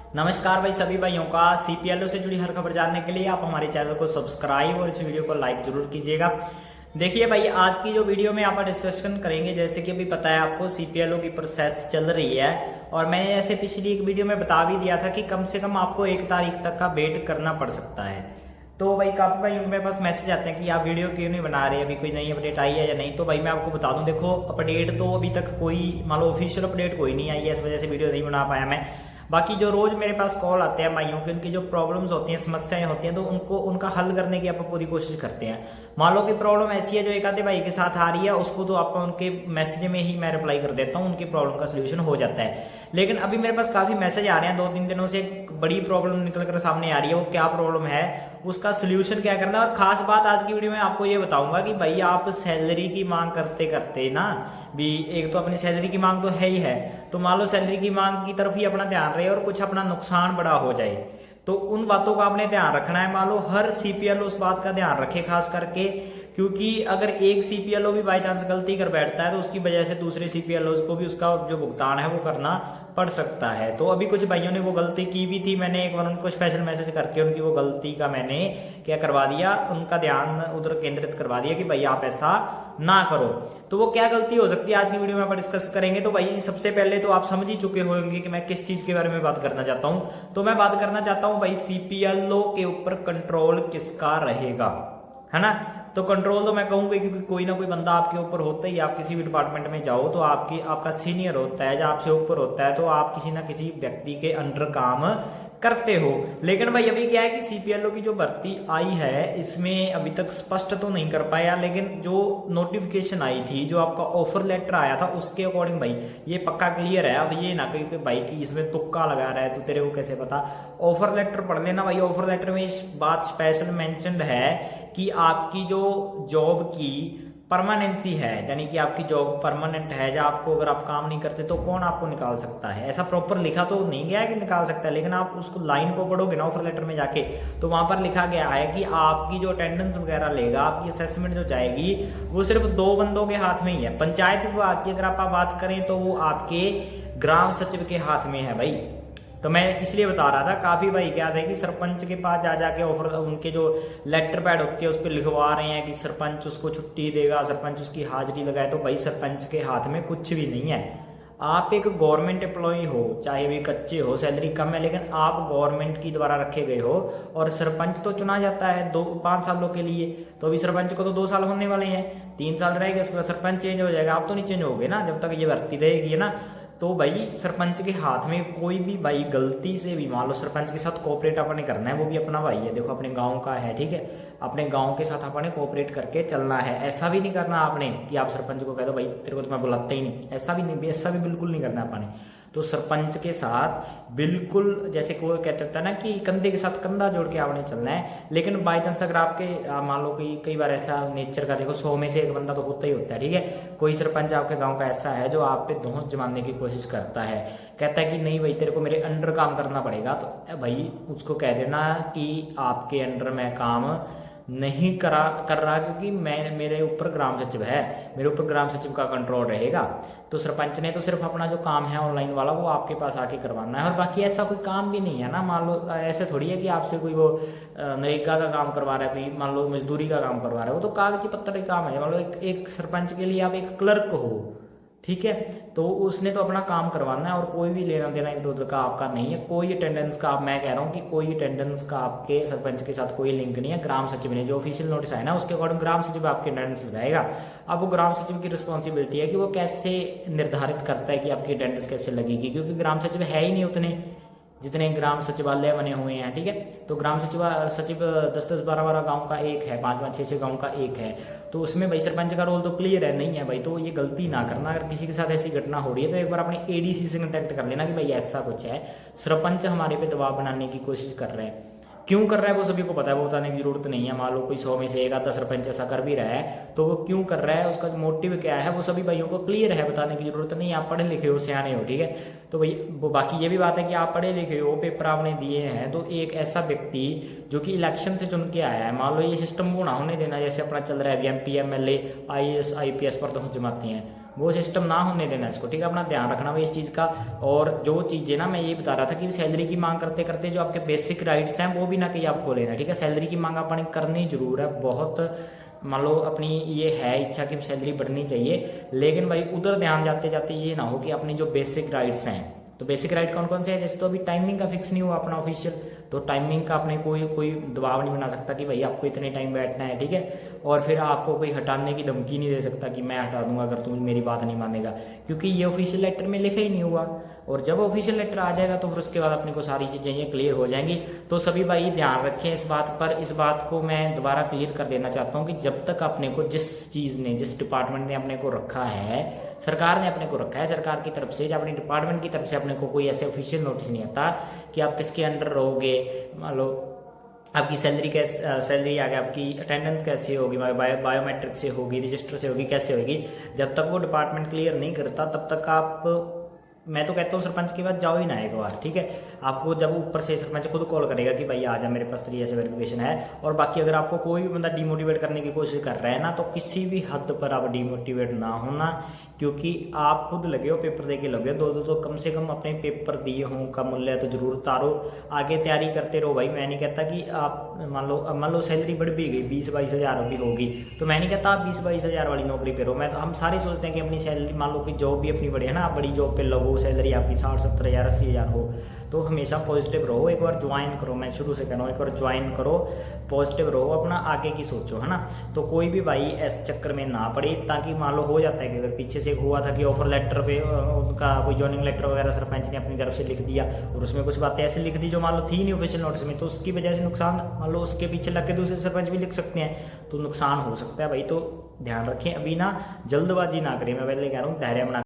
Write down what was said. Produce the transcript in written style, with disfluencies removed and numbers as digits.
नमस्कार भाई, सभी भाइयों का सीपीएलओ से जुड़ी हर खबर जानने के लिए आप हमारे चैनल को सब्सक्राइब और इस वीडियो को लाइक जरूर कीजिएगा। देखिए भाई, आज की जो वीडियो में आप डिस्कशन करेंगे, जैसे कि अभी पता है आपको सीपीएलओ की प्रोसेस चल रही है और मैंने ऐसे पिछली एक वीडियो में बता भी दिया था कि कम से कम आपको 1 तारीख तक का वेट करना पड़ सकता है। तो भाई काफी भाई मेरे पास मैसेज आते हैं कि आप वीडियो क्यों नहीं बना रहे, अभी कोई नई अपडेट आई है या नहीं। तो भाई मैं आपको बता दूं, देखो अपडेट तो अभी तक कोई मान लो ऑफिशियल अपडेट कोई नहीं आई है, इस वजह से वीडियो नहीं बना पाया मैं। बाकी जो रोज मेरे पास कॉल आते हैं भाइयों की, उनकी जो प्रॉब्लम्स होती हैं, समस्याएं होती हैं, तो उनको उनका हल करने की आप पूरी कोशिश करते हैं। मान लो कि प्रॉब्लम ऐसी है जो एक आधे भाई के साथ आ रही है, उसको तो आपको उनके मैसेज में ही मैं रिप्लाई कर देता हूँ, उनकी प्रॉब्लम का सोल्यूशन हो जाता है। लेकिन अभी मेरे पास काफी मैसेज आ रहे हैं, 2-3 दिनों से एक बड़ी प्रॉब्लम निकल कर सामने आ रही है। वो क्या प्रॉब्लम है, उसका सोल्यूशन क्या करना है, और खास बात आज की वीडियो में आपको ये बताऊंगा कि भाई आप सैलरी की मांग करते करते ना भी, एक तो अपनी सैलरी की मांग तो है ही है, तो मान लो सैलरी की मांग की तरफ ही अपना ध्यान रहे और कुछ अपना नुकसान बड़ा हो जाए, तो उन बातों का आपने ध्यान रखना है। मान लो हर सीपीएलओ उस बात का ध्यान रखे खास करके, क्योंकि अगर एक सीपीएलओ भी बाई चांस गलती कर बैठता है तो उसकी वजह से दूसरे सीपीएलओ को भी उसका जो भुगतान है वो करना पड़ सकता है। तो अभी कुछ भाइयों ने वो गलती की भी थी, मैंने एक बार उनको स्पेशल मैसेज करके उनकी वो गलती का मैंने क्या करवा दिया, उनका ध्यान उधर केंद्रित करवा दिया कि भाई आप ऐसा ना करो। तो वो क्या गलती हो सकती है आज की वीडियो में आप डिस्कस करेंगे। तो भाई सबसे पहले तो आप समझ ही चुके होंगे कि मैं किस चीज के बारे में बात करना चाहता हूं। तो मैं बात करना चाहता हूं भाई सीपीएलओ के ऊपर कंट्रोल किसका रहेगा, है ना। तो कंट्रोल तो मैं कहूंगा क्योंकि कोई ना कोई बंदा आपके ऊपर होता ही, आप किसी भी डिपार्टमेंट में जाओ तो आपका सीनियर होता है या आपसे ऊपर होता है, तो आप किसी ना किसी व्यक्ति के अंडर काम करते हो। लेकिन भाई अभी क्या है कि सीपीएलओ की जो भर्ती आई है इसमें अभी तक स्पष्ट तो नहीं कर पाया, लेकिन जो नोटिफिकेशन आई थी, जो आपका ऑफर लेटर आया था, उसके अकॉर्डिंग भाई ये पक्का क्लियर है। अब ये ना कहीं भाई कि इसमें तुक्का लगा रहा है, तो तेरे को कैसे पता। ऑफर लेटर पढ़ लेना भाई, ऑफर लेटर में इस बात स्पेशल मेंशन्ड है कि आपकी जो जॉब की परमानेंसी है, यानी कि आपकी जॉब परमानेंट है, या आपको अगर आप काम नहीं करते तो कौन आपको निकाल सकता है। ऐसा प्रॉपर लिखा तो नहीं गया है कि निकाल सकता है, लेकिन आप उसको लाइन को पढ़ोगे ना ऑफर लेटर में जाके, तो वहां पर लिखा गया है कि आपकी जो अटेंडेंस वगैरह लेगा, आपकी असेसमेंट जो जाएगी, वो सिर्फ 2 बंदों के हाथ में ही है। पंचायत विभाग की अगर आप बात करें तो वो आपके ग्राम सचिव के हाथ में है भाई। तो मैं इसलिए बता रहा था, काफी भाई क्या थे कि सरपंच के पास जा जाके ऑफर, उनके जो लेटर पैड होती है उस पर लिखवा रहे हैं कि सरपंच उसको छुट्टी देगा, सरपंच उसकी हाजिरी लगाए। तो भाई सरपंच के हाथ में कुछ भी नहीं है। आप एक गवर्नमेंट एम्प्लॉय हो, चाहे भी कच्चे हो, सैलरी कम है, लेकिन आप गवर्नमेंट की द्वारा रखे गए हो, और सरपंच तो चुना जाता है 5 सालों के लिए। तो अभी सरपंच को तो 2 साल होने वाले हैं, 3 साल रहेगा, उसके बाद सरपंच चेंज हो जाएगा। आप तो नहीं चेंज होगे ना जब तक ये भर्ती रहेगी ना। तो भाई सरपंच के हाथ में कोई भी भाई गलती से भी, मान लो सरपंच के साथ कोऑपरेट अपने करना है, वो भी अपना भाई है, देखो अपने गांव का है, ठीक है, अपने गांव के साथ अपने कोऑपरेट करके चलना है। ऐसा भी नहीं करना आपने कि आप सरपंच को कह दो भाई तेरे को तो मैं बुलाता ही नहीं, ऐसा भी नहीं, ऐसा भी बिल्कुल नहीं करना आपने। तो सरपंच के साथ बिल्कुल जैसे कोई कहता है ना कि कंधे के साथ कंधा जोड़ के आपने चलना है। लेकिन बाई चांस अगर आपके मान लो कि कई बार ऐसा नेचर का, देखो 100 में से 1 बंदा तो होता ही होता है, ठीक है। कोई सरपंच आपके गांव का ऐसा है जो आप पे धौंस जमाने की कोशिश करता है, कहता है कि नहीं भाई तेरे को मेरे अंडर काम करना पड़ेगा, तो भाई उसको कह देना कि आपके अंडर मैं काम नहीं कर रहा, क्योंकि मैं, मेरे ऊपर ग्राम सचिव है, मेरे ऊपर ग्राम सचिव का कंट्रोल रहेगा। तो सरपंच ने तो सिर्फ अपना जो काम है ऑनलाइन वाला वो आपके पास आके करवाना है, और बाकी ऐसा कोई काम भी नहीं है ना। मान लो ऐसे थोड़ी है कि आपसे कोई वो नरेगा का काम करवा रहा है, कोई मान लो मजदूरी का काम करवा रहा है, वो तो कागजी पत्तर का काम है। मान लो एक सरपंच के लिए आप एक क्लर्क हो, ठीक है, तो उसने तो अपना काम करवाना है, और कोई भी लेना देना इधर उधर का आपका नहीं है। कोई अटेंडेंस का, मैं कह रहा हूँ कि कोई अटेंडेंस का आपके सरपंच के साथ कोई लिंक नहीं है। ग्राम सचिव ने जो ऑफिशियल नोटिस आया ना उसके अकॉर्डिंग ग्राम सचिव आपकी अटेंडेंस लगाएगा। अब वो ग्राम सचिव की रिस्पॉन्सिबिलिटी है कि वो कैसे निर्धारित करता है कि आपकी अटेंडेंस कैसे लगेगी, क्योंकि ग्राम सचिव है ही नहीं उतने जितने ग्राम सचिवालय बने हुए हैं, ठीक है। तो ग्राम सचिव 10-10, 12-12 गांव का एक है, 5-5, 6-6 गांव का एक है, तो उसमें भाई सरपंच का रोल तो क्लियर है, नहीं है भाई। तो ये गलती ना करना, अगर किसी के साथ ऐसी घटना हो रही है तो एक बार अपने एडीसी से कंटेक्ट कर लेना कि भाई ऐसा कुछ है, सरपंच हमारे पे दबाव बनाने की कोशिश कर रहे हैं। क्यों कर रहा है वो सभी को पता है, वो बताने की जरूरत नहीं है। मान लो कोई 100 में से 1 आधा सरपंच ऐसा कर भी रहा है, तो वो क्यों कर रहा है, उसका मोटिव क्या है, वो सभी भाइयों को क्लियर है, बताने की जरूरत नहीं है। आप पढ़े लिखे हो, सियाने हो, ठीक है। तो भाई वो बाकी ये भी बात है कि आप पढ़े लिखे हो, पेपर आपने दिए हैं, तो एक ऐसा व्यक्ति जो कि इलेक्शन से चुन के आया है, मान लो ये सिस्टम वो ना होने देना जैसे अपना चल रहा है, एमपी, एमएलए, आईएएस, आईपीएस पर तो जमाते हैं। वो सिस्टम ना होने देना इसको, ठीक है। अपना ध्यान रखना भाई इस चीज़ का। और जो चीज़ें ना मैं ये बता रहा था कि सैलरी की मांग करते करते जो आपके बेसिक राइट्स हैं वो भी ना कहीं आप खो लेना, ठीक है। सैलरी की मांग अपनी करनी जरूर है, बहुत मान लो अपनी ये है इच्छा कि सैलरी बढ़नी चाहिए, लेकिन भाई उधर ध्यान जाते जाते ये ना हो कि अपनी जो बेसिक राइट्स हैं, तो बेसिक राइट कौन कौन से हैं, जैसे तो अभी टाइमिंग का फिक्स नहीं हुआ अपना ऑफिशियल, तो टाइमिंग का अपने कोई दबाव नहीं बना सकता कि भाई आपको इतने टाइम बैठना है, ठीक है। और फिर आपको कोई हटाने की धमकी नहीं दे सकता कि मैं हटा दूंगा अगर तुम मेरी बात नहीं मानेगा, क्योंकि ये ऑफिशियल लेटर में लिखा ही नहीं हुआ। और जब ऑफिशियल लेटर आ जाएगा तो फिर उसके बाद अपने को सारी चीज़ें ये क्लियर हो जाएंगी। तो सभी भाई ध्यान रखें इस बात पर। इस बात को मैं दोबारा क्लियर कर देना चाहता हूँ कि जब तक अपने को जिस चीज़ ने, जिस डिपार्टमेंट ने अपने को रखा है, सरकार ने अपने को रखा है, सरकार की तरफ से या अपने डिपार्टमेंट की तरफ से अपने को कोई ऐसे ऑफिशियल नोटिस नहीं आता कि आप किसके अंडर रहोगे, मान लो आपकी सैलरी कैसे, सैलरी आगे आपकी अटेंडेंस कैसे होगी, बायोमेट्रिक से होगी, रजिस्टर से होगी, कैसे होगी, जब तक वो डिपार्टमेंट क्लियर नहीं करता तब तक आप, मैं तो कहता हूँ सरपंच के पास जाओ ही ना एक बार, ठीक है। आपको जब ऊपर से सरपंच खुद कॉल करेगा कि भाई आ जा मेरे पास, तेरी ऐसे वेरिफिकेशन है। और बाकी अगर आपको कोई भी बंदा डिमोटिवेट करने की कोशिश कर रहा है ना, तो किसी भी हद पर आप डिमोटिवेट ना होना, क्योंकि आप खुद लगे हो, पेपर दे के लगे हो, दो कम से कम अपने पेपर दिए हों का मूल्य तो जरूर उतारो, आगे तैयारी करते रहो भाई। मैं नहीं कहता कि आप मान लो सैलरी बढ़ भी गई 20-22 हज़ार भी होगी, तो मैं नहीं कहता आप 20-22 हज़ार वाली नौकरी पे रहो। मैं तो, हम सारे सोचते हैं कि अपनी सैलरी, मान लो कि जॉब भी अपनी बढ़े है ना, आप बड़ी जॉब पे लगो, सैलरी आपकी 60-70 हज़ार 80 हज़ार हो, तो हमेशा पॉजिटिव रहो। एक बार ज्वाइन करो, मैं शुरू से कह रहा हूँ, एक बार ज्वाइन करो, पॉजिटिव रहो, अपना आगे की सोचो, है ना। तो कोई भी भाई इस चक्कर में ना पड़े, ताकि मान लो हो जाता है कि अगर पीछे से हुआ था कि ऑफर लेटर पे उनका कोई जॉइनिंग लेटर वगैरह सरपंच ने अपनी तरफ से लिख दिया और उसमें कुछ बातें ऐसी लिख दी जो मान लो थी नहीं ऑफिशियल नोटिस में, तो उसकी वजह से नुकसान, मान लो उसके पीछे लग के दूसरे सरपंच भी लिख सकते हैं, तो नुकसान हो सकता है भाई। तो ध्यान रखें, अभी ना जल्दबाजी ना करें, मैं पहले कह रहा हूँ धैर्य बना